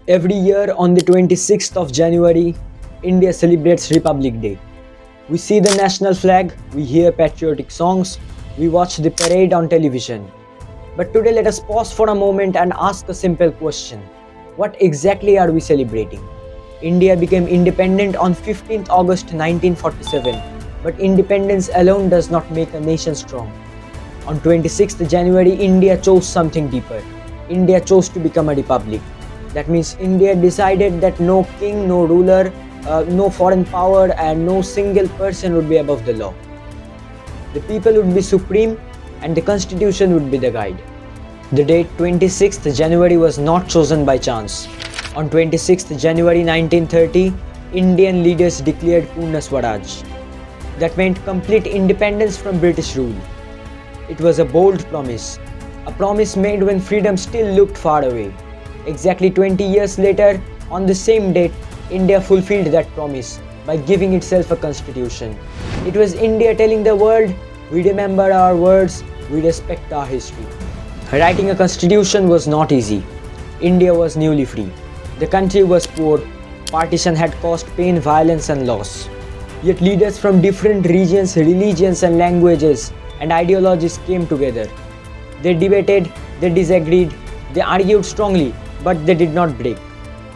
Every year on the 26th of January, India celebrates Republic Day. We see the national flag, we hear patriotic songs, we watch the parade on television. But today let us pause for a moment and ask a simple question. What exactly are we celebrating? India became independent on 15th August 1947, but independence alone does not make a nation strong. On 26th January, India chose something deeper. India chose to become a republic. That means India decided that no king, no ruler, no foreign power and no single person would be above the law. The people would be supreme and the constitution would be the guide. The date 26th January was not chosen by chance. On 26th January 1930, Indian leaders declared Purna Swaraj. That meant complete independence from British rule. It was a bold promise, a promise made when freedom still looked far away. Exactly 20 years later, on the same date, India fulfilled that promise by giving itself a constitution. It was India telling the world, we remember our words, we respect our history. Writing a constitution was not easy. India was newly free. The country was poor. Partition had caused pain, violence and loss. Yet leaders from different regions, religions and languages and ideologies came together. They debated, they disagreed, they argued strongly, but they did not break.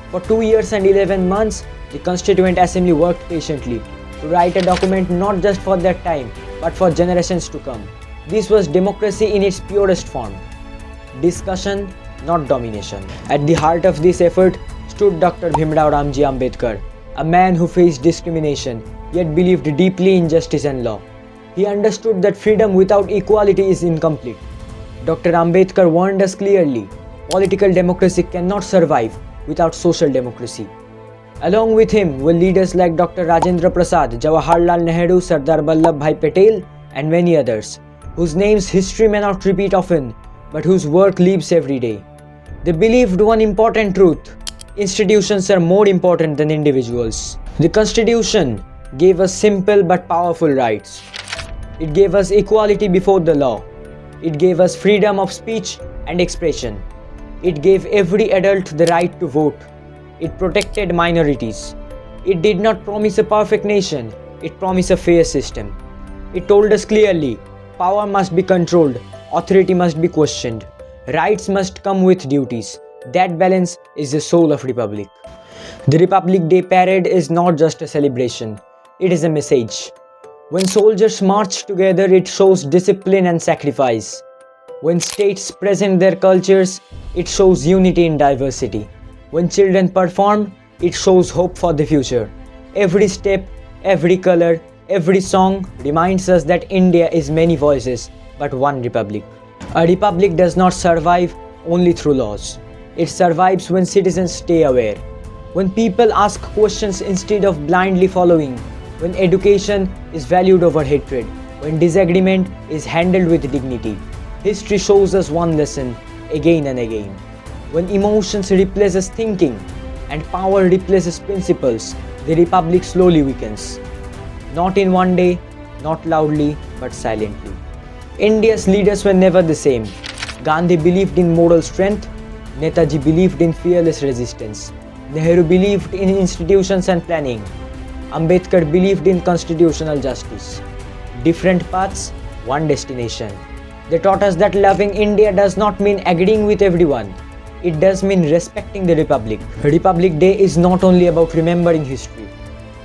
For 2 years and 11 months, the Constituent Assembly worked patiently to write a document not just for that time, but for generations to come. This was democracy in its purest form. Discussion, not domination. At the heart of this effort stood Dr. Bhimrao Ramji Ambedkar, a man who faced discrimination, yet believed deeply in justice and law. He understood that freedom without equality is incomplete. Dr. Ambedkar warned us clearly, political democracy cannot survive without social democracy. Along with him were leaders like Dr. Rajendra Prasad, Jawaharlal Nehru, Sardar Vallabhbhai Patel and many others, whose names history may not repeat often, but whose work lives every day. They believed one important truth: institutions are more important than individuals. The Constitution gave us simple but powerful rights. It gave us equality before the law. It gave us freedom of speech and expression. It gave every adult the right to vote. It protected minorities. It did not promise a perfect nation. It promised a fair system. It told us clearly, power must be controlled, authority must be questioned, rights must come with duties. That balance is the soul of Republic. The Republic Day parade is not just a celebration. It is a message. When soldiers march together, it shows discipline and sacrifice. When states present their cultures, it shows unity in diversity. When children perform, it shows hope for the future. Every step, every color, every song reminds us that India is many voices, but one republic. A republic does not survive only through laws. It survives when citizens stay aware. When people ask questions instead of blindly following. When education is valued over hatred. When disagreement is handled with dignity. History shows us one lesson again and again. When emotions replaces thinking and power replaces principles, the republic slowly weakens. Not in one day, not loudly, but silently. India's leaders were never the same. Gandhi believed in moral strength. Netaji believed in fearless resistance. Nehru believed in institutions and planning. Ambedkar believed in constitutional justice. Different paths, one destination. They taught us that loving India does not mean agreeing with everyone. It does mean respecting the Republic. Republic Day is not only about remembering history.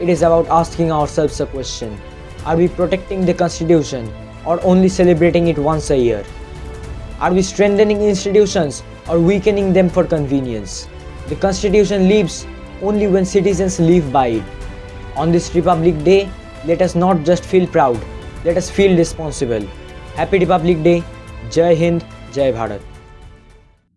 It is about asking ourselves a question. Are we protecting the Constitution or only celebrating it once a year? Are we strengthening institutions or weakening them for convenience? The Constitution lives only when citizens live by it. On this Republic Day, let us not just feel proud, let us feel responsible. Happy Republic Day. Jai Hind, Jai Bharat.